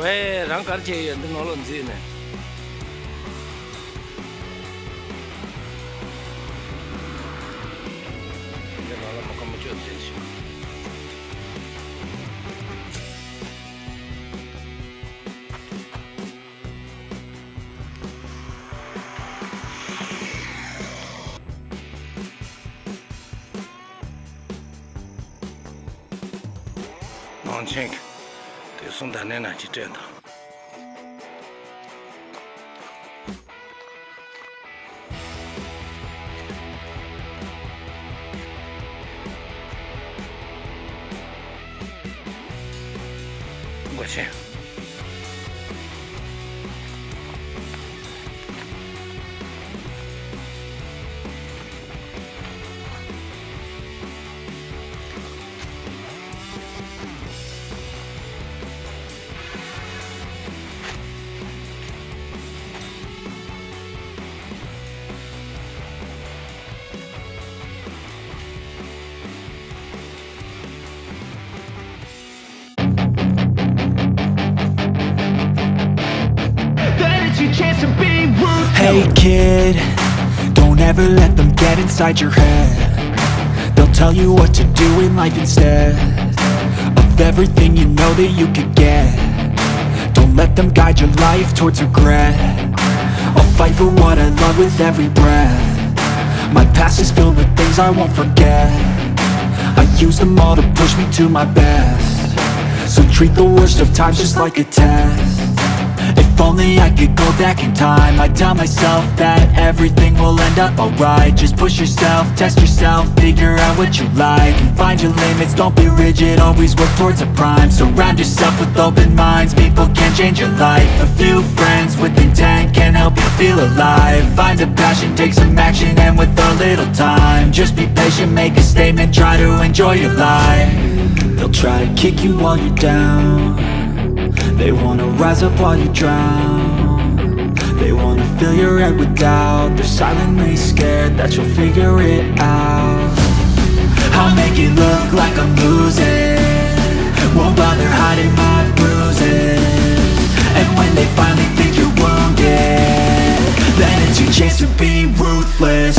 喂，让感觉有点冷静呢。这拿了么干么就这些。往前看。 送单的呢，就这样的。我去。Hey kid, don't ever let them get inside your head. They'll tell you what to do in life instead of everything you know that you could get. Don't let them guide your life towards regret. I'll fight for what I love with every breath. My past is filled with things I won't forget. I use them all to push me to my best. So treat the worst of times just like a test. If only I could go back in time, I'd tell myself that everything will end up alright. Just push yourself, test yourself, figure out what you like, and find your limits, don't be rigid, always work towards a prime. Surround yourself with open minds, people can change your life. A few friends with intent can help you feel alive. Find a passion, take some action, and with a little time, just be patient, make a statement, try to enjoy your life. They'll try to kick you while you're down. They wanna rise up while you drown. They wanna fill your head with doubt. They're silently scared that you'll figure it out. I'll make it look like I'm losing, won't bother hiding my bruises. And when they finally think you're wounded, then it's your chance to be ruthless.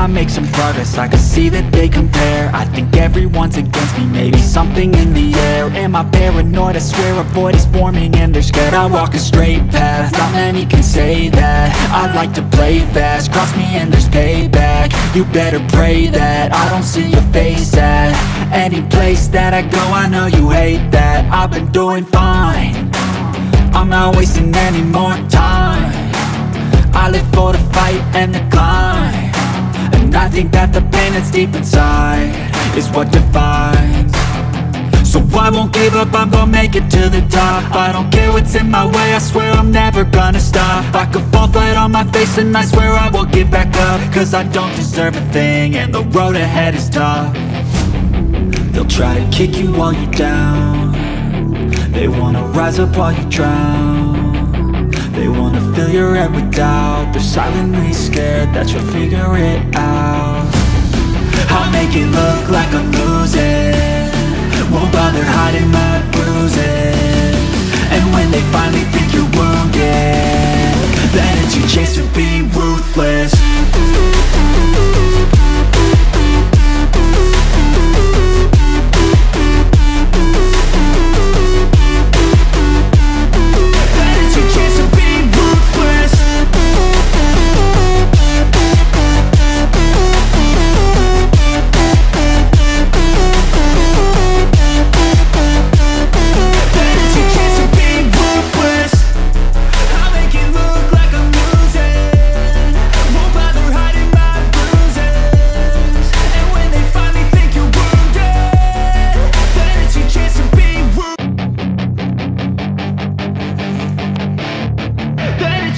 Make some progress, I can see that they compare. I think everyone's against me, maybe something in the air. Am I paranoid? I swear a void is forming and they're scared. I walk a straight path, not many can say that. I like to play fast, cross me and there's payback. You better pray that I don't see your face at any place that I go. I know you hate that. I've been doing fine, I'm not wasting any more time. I live for the fight and the climb. And I think that the pain that's deep inside is what defines. So I won't give up, I'm gonna make it to the top. I don't care what's in my way, I swear I'm never gonna stop. I could fall flat on my face and I swear I will get back up. Cause I don't deserve a thing and the road ahead is tough. They'll try to kick you while you're down. They wanna rise up while you drown. They wanna fill your head with doubt. They're silently scared that you'll figure it out. I'll make it look like I'm losing, won't bother hiding my bruises. And when they finally think you're wounded, then it's your chance to be ruthless.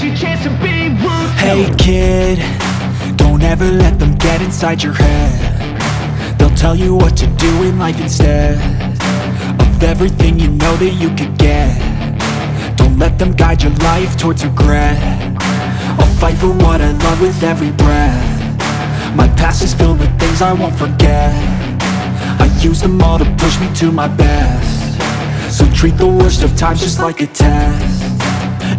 your chance to be ruthless. Hey kid, don't ever let them get inside your head. They'll tell you what to do in life instead of everything you know that you could get. Don't let them guide your life towards regret. I'll fight for what I love with every breath. My past is filled with things I won't forget. I use them all to push me to my best. So treat the worst of times just like a test.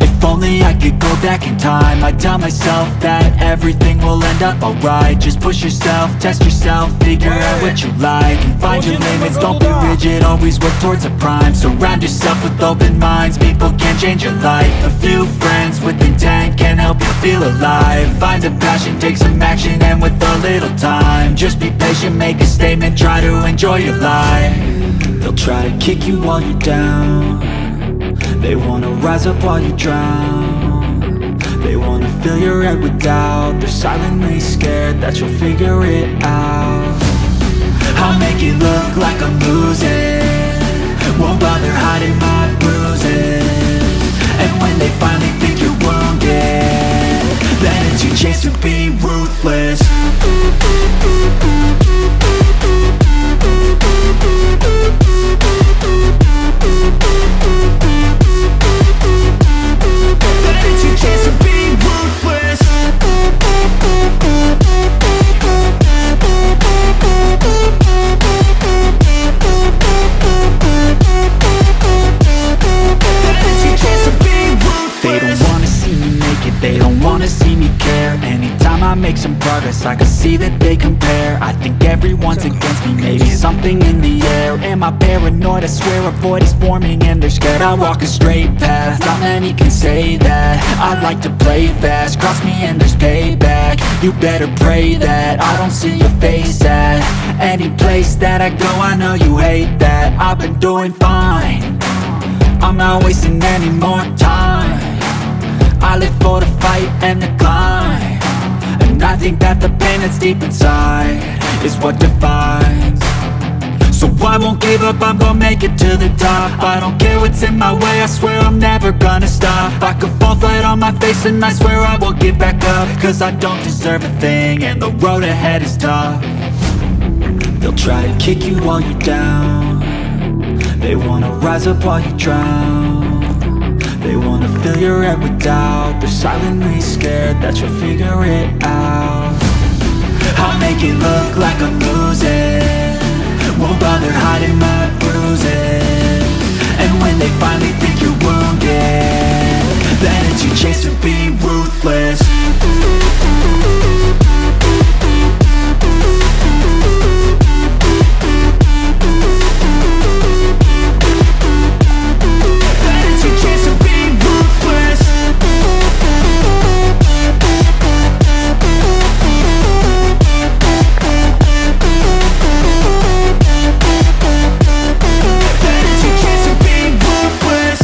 If only I could go back in time, I'd tell myself that everything will end up alright. Just push yourself, test yourself, figure out what you like, and find your limits, don't be rigid, always work towards a prime. Surround yourself with open minds, people can change your life. A few friends with intent can help you feel alive. Find a passion, take some action, and with a little time, just be patient, make a statement, try to enjoy your life. They'll try to kick you while you're down. They wanna rise up while you drown. They wanna fill your head with doubt. They're silently scared that you'll figure it out. I'll make it look like I'm losing, won't bother hiding my bruises. And when they finally think you're wounded, then it's your chance to be ruthless. They don't wanna see me care. Anytime I make some progress, I can see that they compare. I think everyone's against me, maybe something in the air. Am I paranoid? I swear a void is forming and they're scared. I walk a straight path, not many can say that. I like to play fast, cross me and there's payback. You better pray that I don't see your face at any place that I go. I know you hate that. I've been doing fine, I'm not wasting any more time. I live for the fight and the climb, and I think that the pain that's deep inside is what defines. So I won't give up, I'm gonna make it to the top. I don't care what's in my way, I swear I'm never gonna stop. I could fall flat on my face and I swear I won't get back up, cause I don't deserve a thing and the road ahead is tough. They'll try to kick you while you're down. They wanna rise up while you drown. They wanna fill your head with doubt. They're silently scared that you'll figure it out. I'll make it look like I'm losing, won't bother hiding my bruises. And when they finally think you're wounded, then it's your chance to be ruthless. Chance to be ruthless.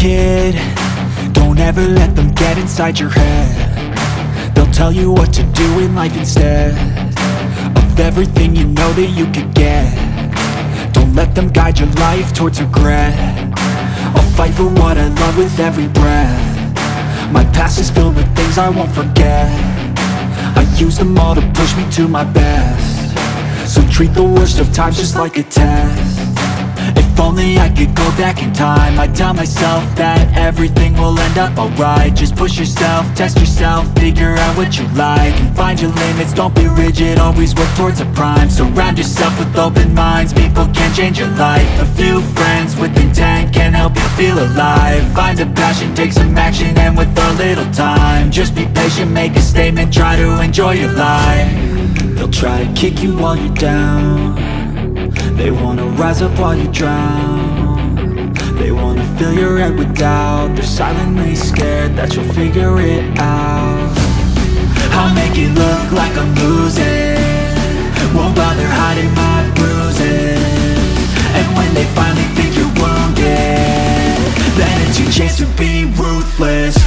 kid, don't ever let them get inside your head. They'll tell you what to do in life instead of everything you know that you could get. Don't let them guide your life towards regret. I'll fight for what I love with every breath. My past is filled with things I won't forget. I use them all to push me to my best. So treat the worst of times just like a test. If only I could go back in time, I'd tell myself that everything will end up alright. Just push yourself, test yourself, figure out what you like, and find your limits, don't be rigid, always work towards a prime. Surround yourself with open minds, people can change your life. A few friends with intent can help you feel alive. Find a passion, take some action, and with a little time, just be patient, make a statement, try to enjoy your life. They'll try to kick you while you're down. They wanna rise up while you drown. They wanna fill your head with doubt. They're silently scared that you'll figure it out. I'll make it look like I'm losing, won't bother hiding my bruises. And when they finally think you're wounded, then it's your chance to be ruthless.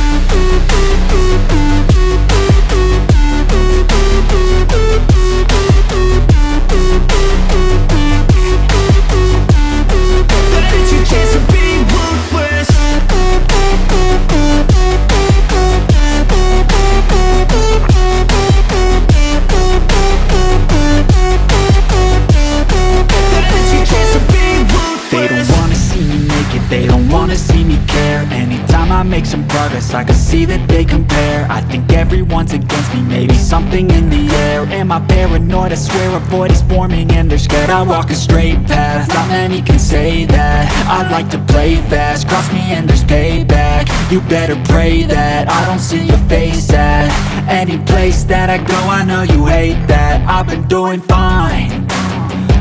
They don't wanna see me care. Anytime I make some progress, I can see that they compare. I think everyone's against me, maybe something in the air. Am I paranoid? I swear a void is forming and they're scared. I walk a straight path, not many can say that. I like to play fast, cross me and there's payback. You better pray that I don't see your face at any place that I go. I know you hate that. I've been doing fine,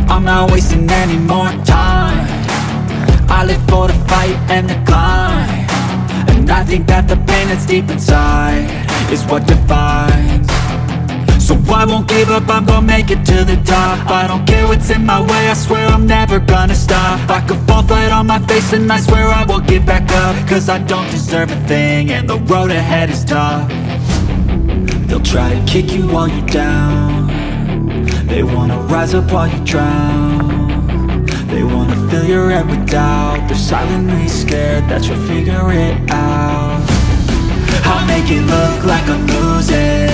I'm not wasting any more time. I live for the fight and the climb, and I think that the pain that's deep inside is what defines. So I won't give up, I'm gonna make it to the top. I don't care what's in my way, I swear I'm never gonna stop. I could fall flat on my face and I swear I will get back up, cause I don't deserve a thing and the road ahead is tough. They'll try to kick you while you're down. They wanna rise up while you drown. They wanna fill your head with doubt. They're silently scared that you'll figure it out. I'll make it look like I'm losing,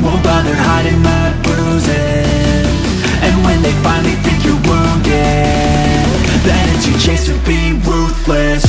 won't bother hiding my bruises. And when they finally think you're wounded, then it's your chance to be ruthless.